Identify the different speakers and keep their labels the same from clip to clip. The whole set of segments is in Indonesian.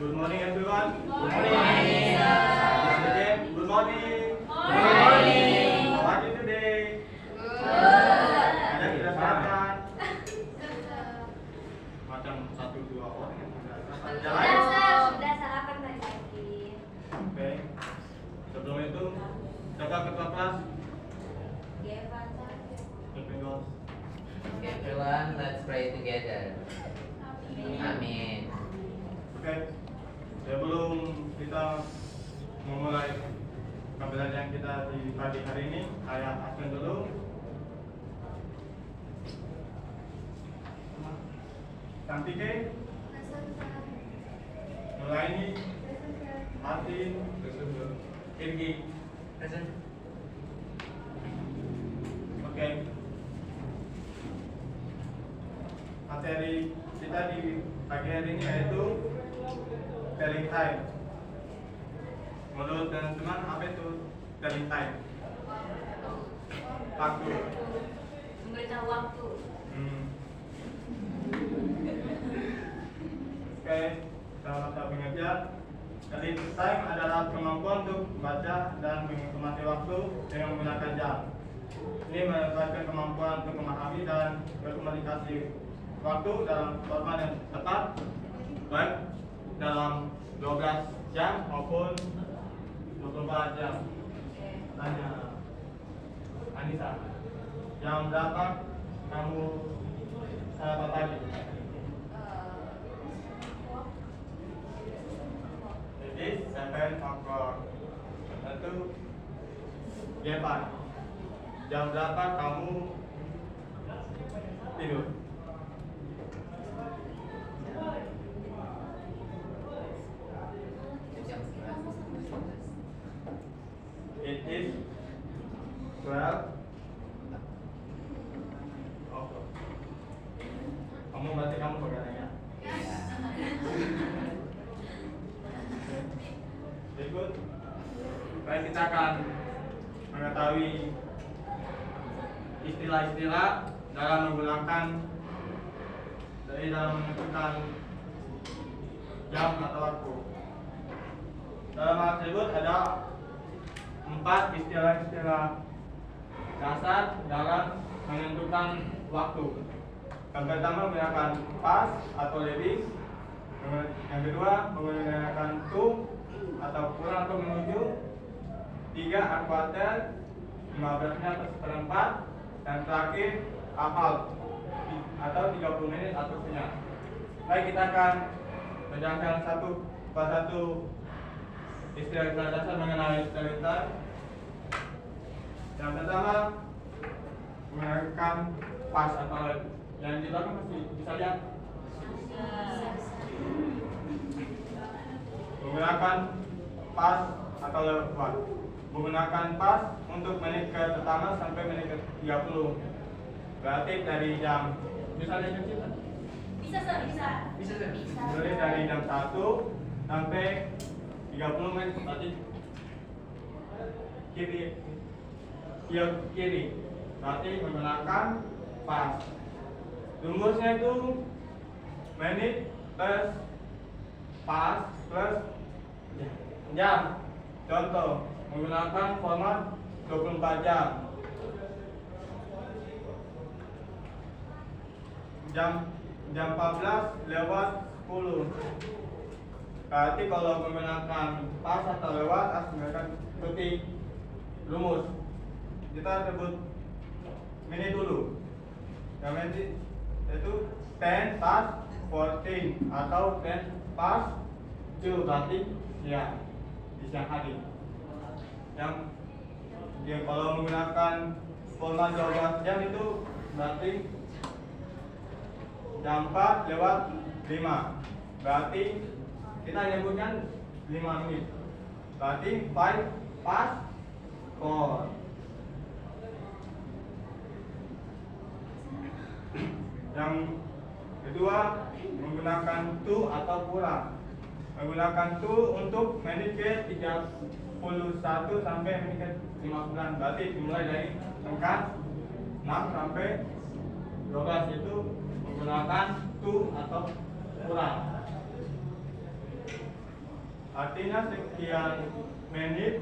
Speaker 1: Good morning everyone.
Speaker 2: Good morning.
Speaker 1: Good morning.
Speaker 2: Good morning.
Speaker 1: How are you today?
Speaker 2: Good.
Speaker 1: Ada kita sarapan? Macam 1-2 orang yang sudah jalan.
Speaker 2: Sudah sarapan tadi pagi.
Speaker 1: Oke. Sebelum itu, coba ketua kelas.
Speaker 3: Okay, everyone, let's pray together. Amin.
Speaker 1: Oke. Sebelum kita memulai pembelajaran kita di pagi hari ini, saya absen dulu. Santike, Nuraini, Martin, Irgi. Oke. Materi kita di pagi hari ini yaitu telling time. Menurut teman-teman apa itu telling time? Waktu.
Speaker 2: Memberitahu waktu.
Speaker 1: Oke, sama-sama pengertian. Telling time adalah kemampuan untuk membaca dan mengamati waktu dengan menggunakan jam. Ini merupakan kemampuan untuk memahami dan berkomunikasi waktu dalam format yang tepat, baik dalam 12 jam maupun 24 jam. Tanya Anissa, jam berapa kamu sarapan pagi? Jadi 7 o'clock. Itu Jepan, jam berapa kamu tidur? It is 12 o'clock. Kamu berarti kamu begadangnya. Berikut, baik kita akan mengetahui istilah-istilah dalam menggunakan dalam menentukan jam atau waktu. Dalam hal tersebut ada 4 istilah-istilah dasar dalam menentukan waktu. Yang pertama menggunakan pas atau lebih. Yang kedua menggunakan to atau kurang atau menuju. 3 a quarter, 15-nya atau seperempat. Dan terakhir half atau 30 menit atau setengah. Baik, kita akan menjelaskan satu persatu istilah-istilah dasar mengenai telling time. Yang pertama menggunakan pas atau yang di belakang masih bisa lihat. Menggunakan pas atau lewat. Menggunakan pas untuk menit ke pertama sampai menit ke 30. Berarti dari jam bisa lihat kita?
Speaker 2: Bisa, Sir, bisa.
Speaker 1: Mulai dari jam 1 sampai 30 menit berarti kiri berarti menggunakan pas. Rumusnya itu menit plus pas plus jam. Contoh menggunakan format 24 jam. Jam 14 lewat 10. Berarti kalau menggunakan pas atau lewat harus menggunakan seperti rumus. Kita sebut menit dulu. Yang menit itu 10 past 14 atau 10 past 2 berarti ya di siang hari. Yang kalau menggunakan format 12 jam itu berarti jam 4 lewat 5. Berarti kita nyebutkan 5 menit. Berarti 5 past 4. Yang kedua menggunakan to atau kurang. Menggunakan to untuk menit ke 31 sampai menit ke 50. Berarti dimulai dari angka 6 sampai 12 itu menggunakan to atau kurang. artinya sekian menit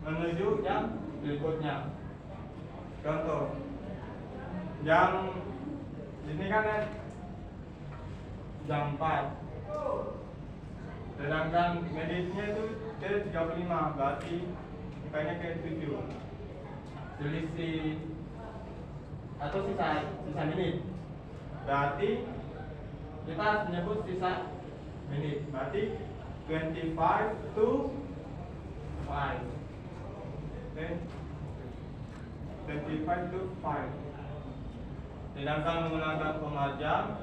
Speaker 1: menuju jam berikutnya. Contoh, jam ini kan jam 4, sedangkan menitnya itu ke 35, berarti angkanya ke 7. Selisih atau sisa menit, berarti kita harus menyebut sisa menit, berarti 25 to 5. Oke, 25 to 5. Sedangkan menggunakan pemajam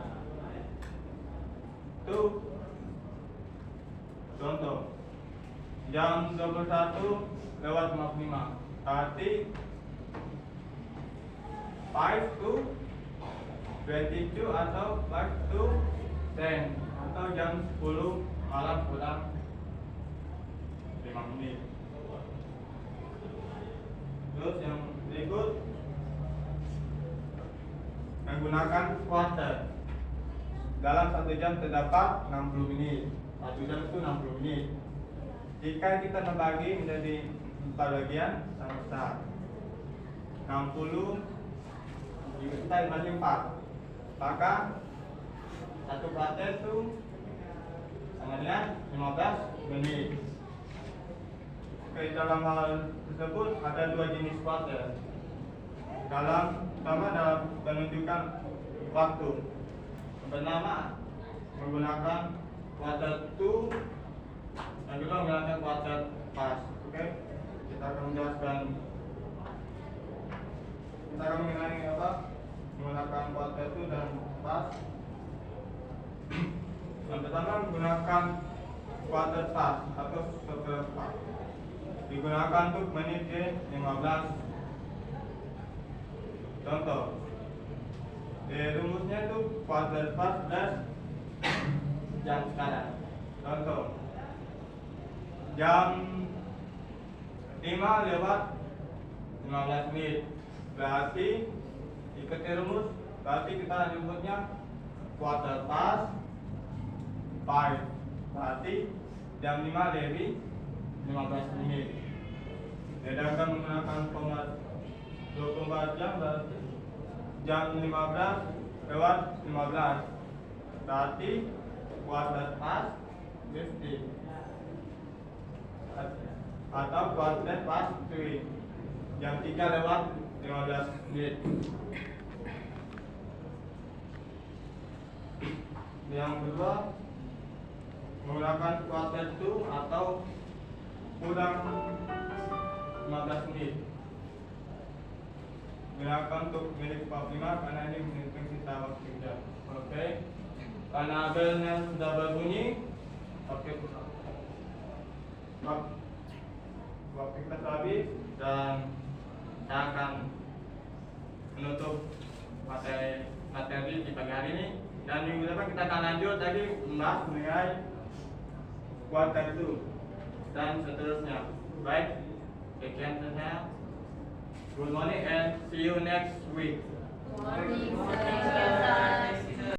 Speaker 1: itu, contoh jam 21:55, berarti 5 to 22 atau 5 to 10, atau jam 10 malam kurang 5 menit. Terus yang berikut menggunakan quarter. Dalam 1 jam terdapat 60 menit. 1 jam itu 60 menit. Jika kita membagi menjadi 4 bagian sama besar, 60 jika kita dibagi 4, maka 1 quarter itu sama dengan 15 menit. Oke, dalam hal tersebut ada 2 jenis quarter. Pertama dalam menunjukkan waktu. Pertama menggunakan quarter to, yang kedua menggunakan quarter past. Oke, kita akan menjelaskan. Kita akan mengenai apa menggunakan quarter to dan past. Yang pertama menggunakan quarter past atau seperempat. Digunakan untuk menit ke 15. Contoh, rumusnya itu quarter past plus jam sekarang. Contoh, jam 5:15 menit, berarti ikuti rumus, berarti kita nyebutnya quarter past 5, berarti jam 5:15 menit. Sedangkan menggunakan format 24 jam, berarti jam 15:15, berarti quarter past 15 atau quarter past 3, jam 3:15 menit. Yang kedua menggunakan quarter to atau kurang 15 menit. Gunakan untuk menit 45 karena ini menghitung sisa waktu kerja. Oke, karena belnya sudah berbunyi, oke, waktu kita habis dan saya akan menutup materi di pagi hari ini, dan minggu depan kita akan lanjut lagi membahas mengenai quarter to dan seterusnya. Baik, sekian saja. Good morning and see you next week.
Speaker 2: Morning, sir.